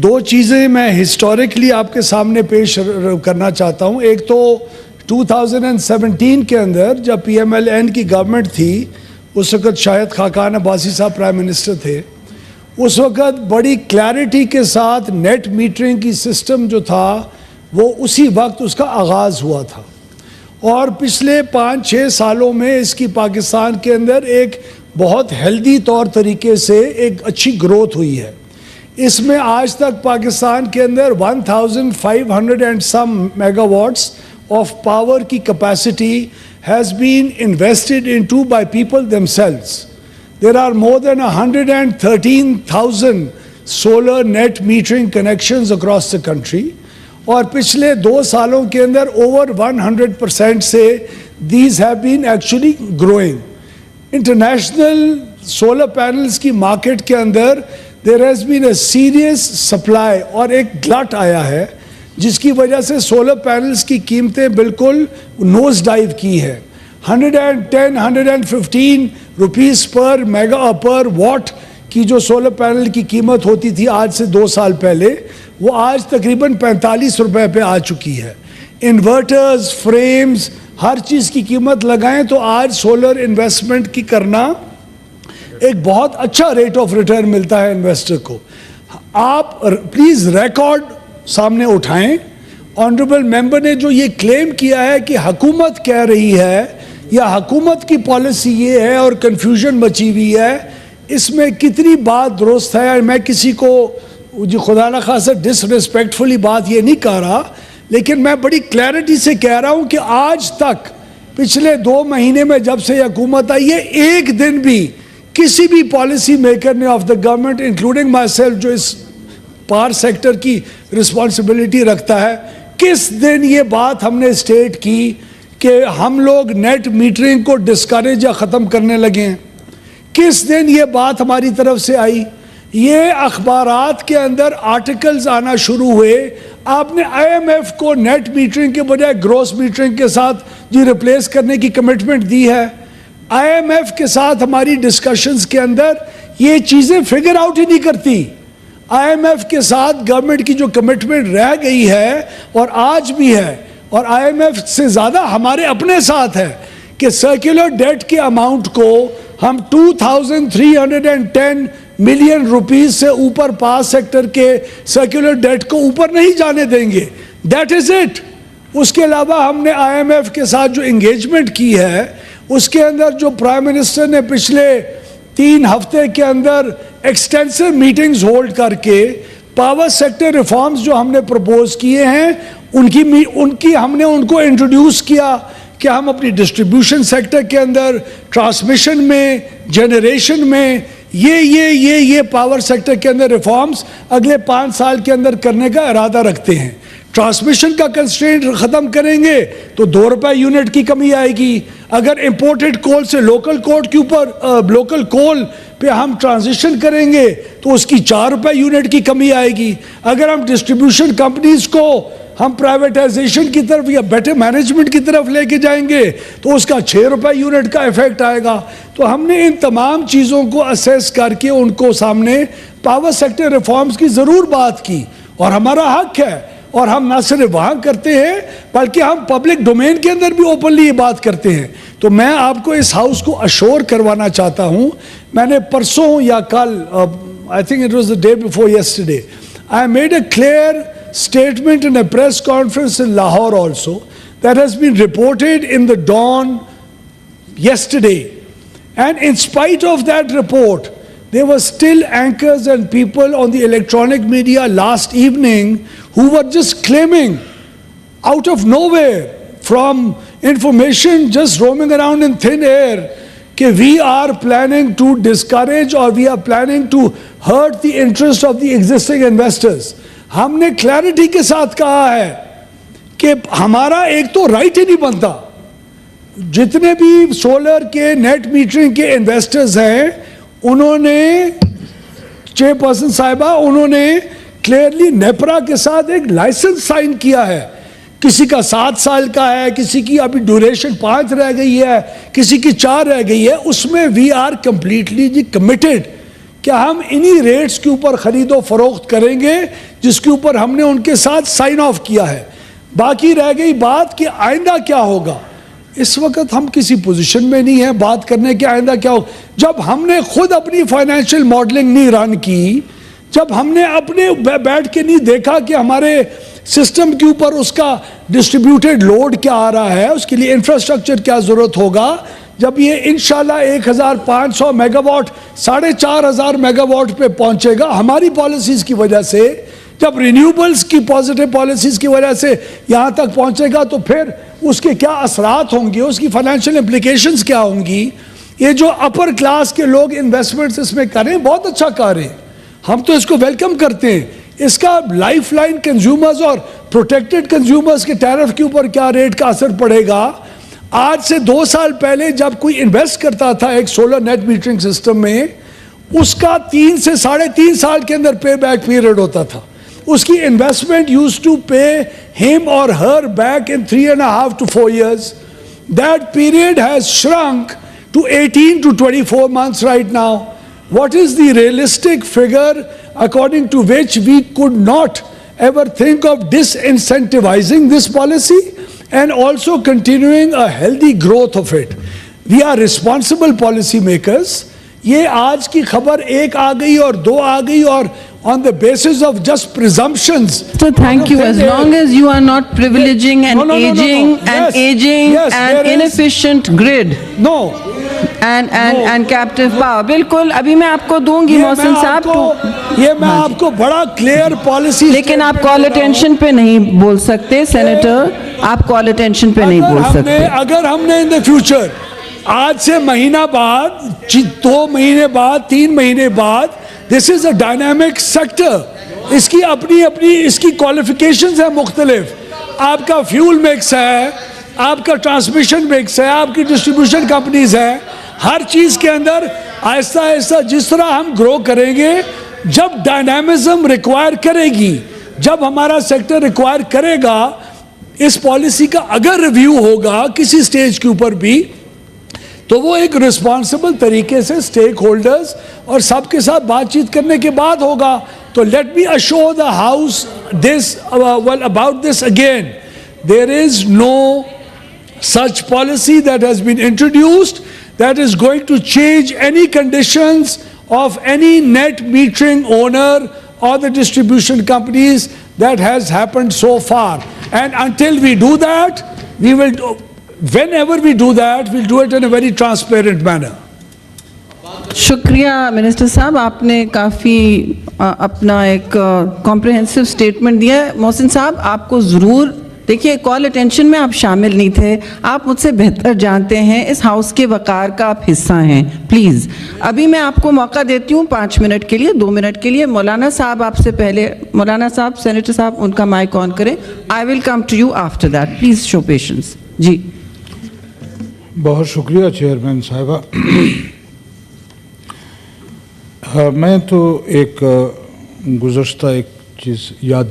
دو چیزیں میں ہسٹوریکلی آپ کے سامنے پیش کرنا چاہتا ہوں. ایک تو 2017 کے اندر جب پی ایم ایل این کی گورنمنٹ تھی, اس وقت شاہد خاقان عباسی صاحب پرائم منسٹر تھے. اس وقت بڑی کلیئرٹی کے ساتھ نیٹ میٹرنگ کی سسٹم جو تھا وہ اسی وقت اس کا آغاز ہوا تھا, اور پچھلے 5-6 سالوں میں اس کی پاکستان کے اندر ایک بہت ہیلدی طور طریقے سے ایک اچھی گروتھ ہوئی ہے. اس میں آج تک پاکستان کے اندر 1500 and some mega what's of power کی capacity has been invested into by people themselves. There are more than 113,000 solar net metering connections across the country. اور پچھلے 2 سالوں کے اندر over 100% سے these have been actually growing. International solar panels کی market کے اندر there has been a serious supply اور ایک guilt آیا ہے, جس کی وجہ سے سولر پینلز کی قیمتیں بالکل نوز ڈائیو کی ہے. 110-115 روپیز پر واٹ کی جو سولر پینل کی قیمت ہوتی تھی آج سے 2 سال پہلے, وہ آج تقریباً 45 روپے پہ آ چکی ہے. انورٹرز, فریمز, ہر چیز کی قیمت لگائیں تو آج سولر انویسٹمنٹ کی کرنا ایک بہت اچھا ریٹ آف ریٹرن ملتا ہے انویسٹر کو. آپ پلیز ریکارڈ سامنے اٹھائیں. آنریبل ممبر نے جو یہ کلیم کیا ہے کہ حکومت کہہ رہی ہے یا حکومت کی پالیسی یہ ہے اور کنفیوژن مچی ہوئی ہے, اس میں کتنی بات درست ہے. میں کسی کو خدا نہ خواستہ ڈس ریسپیکٹفلی بات یہ نہیں کہہ رہا, لیکن میں بڑی کلیئرٹی سے کہہ رہا ہوں کہ آج تک پچھلے 2 مہینے میں جب سے حکومت آئی ہے, ایک دن بھی کسی بھی پالیسی میکر نے of the government including my self جو اس پاور سیکٹر کی رسپانسبلٹی رکھتا ہے, کس دن یہ بات ہم نے اسٹیٹ کی کہ ہم لوگ نیٹ میٹرنگ کو ڈسکریج یا ختم کرنے لگے ہیں؟ کس دن یہ بات ہماری طرف سے آئی؟ یہ اخبارات کے اندر آرٹیکلز آنا شروع ہوئے. آپ نے آئی ایم ایف کو نیٹ میٹرنگ کے بجائے گروس میٹرنگ کے ساتھ ریپلیس کرنے کی کمٹمنٹ دی ہے. آئی ایم ایف کے ساتھ ہماری ڈسکشنز کے اندر یہ چیزیں فگر آؤٹ ہی نہیں کرتی. آئی ایم ایف کے ساتھ گورنمنٹ کی جو کمٹمنٹ رہ گئی ہے اور آج بھی ہے, اور آئی ایم ایف سے زیادہ ہمارے اپنے ساتھ ہے, کہ سرکولر ڈیٹ کے اماؤنٹ کو ہم 2310 ملین روپیز سے اوپر پاور سیکٹر کے سرکولر ڈیٹ کو اوپر نہیں جانے دیں گے. That is it. اس کے علاوہ ہم نے آئی ایم ایف کے ساتھ جو انگیجمنٹ کی ہے, اس کے اندر جو پرائم منسٹر نے پچھلے 3 ہفتے کے اندر ایکسٹینسو میٹنگز ہولڈ کر کے پاور سیکٹر ریفارمز جو ہم نے پروپوز کیے ہیں, ہم نے ان کو انٹروڈیوس کیا کہ ہم اپنی ڈسٹریبیوشن سیکٹر کے اندر, ٹرانسمیشن میں, جنریشن میں یہ پاور سیکٹر کے اندر ریفارمز اگلے 5 سال کے اندر کرنے کا ارادہ رکھتے ہیں. ٹرانسمیشن کا کنسٹرینٹ ختم کریں گے تو 2 روپے یونٹ کی کمی آئے گی. اگر امپورٹڈ کول سے لوکل کول پہ ہم ٹرانزیشن کریں گے تو اس کی 4 روپے یونٹ کی کمی آئے گی. اگر ہم ڈسٹریبیوشن کمپنیز کو ہم پرائیویٹائزیشن کی طرف یا بیٹر مینجمنٹ کی طرف لے کے جائیں گے تو اس کا 6 روپے یونٹ کا ایفیکٹ آئے گا. تو ہم نے ان تمام چیزوں کو اسیس کر کے ان کو سامنے پاور سیکٹر ریفارمز کی ضرور بات کی, اور ہمارا حق ہے. اور ہم نہ صرف وہاں کرتے ہیں بلکہ ہم پبلک ڈومین کے اندر بھی اوپنلی یہ بات کرتے ہیں. تو میں آپ کو اس ہاؤس کو اشور کروانا چاہتا ہوں, میں نے پرسوں یا کل, I think it was the day before yesterday, I made a clear statement in a press conference in Lahore also that has been reported in the Dawn yesterday, and in spite of that report there were still anchors and people on the electronic media last evening who were just claiming out of nowhere from information just roaming around in thin air that we are planning to discourage or we are planning to hurt the interest of the existing investors. ہم نے clarity کے ساتھ کہا ہے کہ ہمارا ایک تو رائٹ ہی نہیں بنتا. جتنے بھی سولر کے نیٹ میٹرنگ کے انویسٹرز ہیں, انہوں نے چیئرپرسن صاحبہ, انہوں نے کلیئرلی نیپرا کے ساتھ ایک لائسنس سائن کیا ہے. کسی کا 7 سال کا ہے, کسی کی ابھی ڈیوریشن 5 رہ گئی ہے, کسی کی 4 رہ گئی ہے. اس میں وی آر کمپلیٹلی کمیٹڈ کہ ہم انہی ریٹس کے اوپر خرید و فروخت کریں گے جس کے اوپر ہم نے ان کے ساتھ سائن آف کیا ہے. باقی رہ گئی بات کہ آئندہ کیا ہوگا. اس وقت ہم کسی پوزیشن میں نہیں ہیں بات کرنے کے آئندہ کیا ہوگا. جب ہم نے خود اپنی فائنینشیل ماڈلنگ نہیں رن کی, جب ہم نے اپنے بیٹھ کے نہیں دیکھا کہ ہمارے سسٹم کے اوپر اس کا ڈسٹریبیوٹیڈ لوڈ کیا آ رہا ہے, اس کے لیے انفراسٹرکچر کیا ضرورت ہوگا, جب یہ انشاءاللہ 1500 میگا واٹ 4500 میگا واٹ پہ پہنچے گا ہماری پالیسیز کی وجہ سے, جب رینیوبلز کی پازیٹیو پالیسیز کی وجہ سے یہاں تک پہنچے گا, تو پھر اس کے کیا اثرات ہوں گے, اس کی فائنینشیل امپلیکیشنز کیا ہوں گی. یہ جو اپر کلاس کے لوگ انویسٹمنٹس اس میں کریں, بہت اچھا کر رہے ہیں, ہم تو اس کو ویلکم کرتے ہیں. اس کا لائف لائن کنزیومرز اور پروٹیکٹڈ کنزیومرز کے ٹیرف کے اوپر کیا ریٹ کا اثر پڑے گا. آج سے 2 سال پہلے جب کوئی انویسٹ کرتا تھا ایک سولر نیٹ میٹرنگ سسٹم میں, اس کا 3 سے 3.5 سال کے اندر پے بیک پیریڈ ہوتا تھا. اس کی انویسٹمنٹ یوز ٹو پے ہم اور her back in 3.5 to 4 years. That period has shrunk to 18 to 24 months right now. What is the realistic figure according to which we could not ever think of disincentivizing this policy and also continuing a healthy growth of it? We are responsible policy makers. یہ آج کی خبر 1 آ گئی اور 2 آ گئی اور on the basis of just presumptions. So thank you. As long as you are not privileging an aging and inefficient grid. No. And captive power. بالکل ابھی میں آپ کو دوں گی محسن صاحب کو. یہ میں آپ کو بڑا کلیئر پالیسی. لیکن آپ کال اٹینشن پہ نہیں بول سکتے سینیٹر, آپ کال اٹینشن پہ نہیں بول سکتے. اگر ہم نے in the future آج سے مہینہ بعد 2 مہینے بعد 3 مہینے بعد, this is a dynamic sector. اس کی اپنی اس کی qualifications ہیں مختلف. آپ کا فیول مکس ہے, آپ کا ٹرانسمیشن مکس ہے, آپ کی ڈسٹریبیوشن کمپنیز ہیں. ہر چیز کے اندر آہستہ آہستہ جس طرح ہم گرو کریں گے, جب ڈائنامزم ریکوائر کرے گی, جب ہمارا سیکٹر ریکوائر کرے گا, اس پالیسی کا اگر ریویو ہوگا کسی سٹیج کے اوپر بھی, تو وہ ایک رسپانسبل طریقے سے سٹیک ہولڈرز اور سب کے ساتھ بات چیت کرنے کے بعد ہوگا. تو let me assure the house this about this again, there is no such policy that has been introduced that is going to change any conditions of any net metering owner or the distribution companies that has happened so far. And until we do that, we will do, whenever we do that, we'll do it in a very transparent manner. شکریہ minister صاحب, آپ نے کافی اپنا ایک comprehensive statement دیا ہے. محسن صاحب آپ کو ضرور دیکھیے, کال اٹینشن میں آپ شامل نہیں تھے, آپ مجھ سے بہتر جانتے ہیں, اس ہاؤس کے وقار کا آپ حصہ ہیں. پلیز ابھی میں آپ کو موقع دیتی ہوں 5 منٹ کے لیے, 2 منٹ کے لیے. مولانا صاحب آپ سے پہلے, مولانا صاحب سینیٹر صاحب ان کا مائک آن کریں. I will come to you after that, please show patience. جی بہت شکریہ چیئرمین صاحبہ. میں تو ایک گزشتہ ایک چیز یاد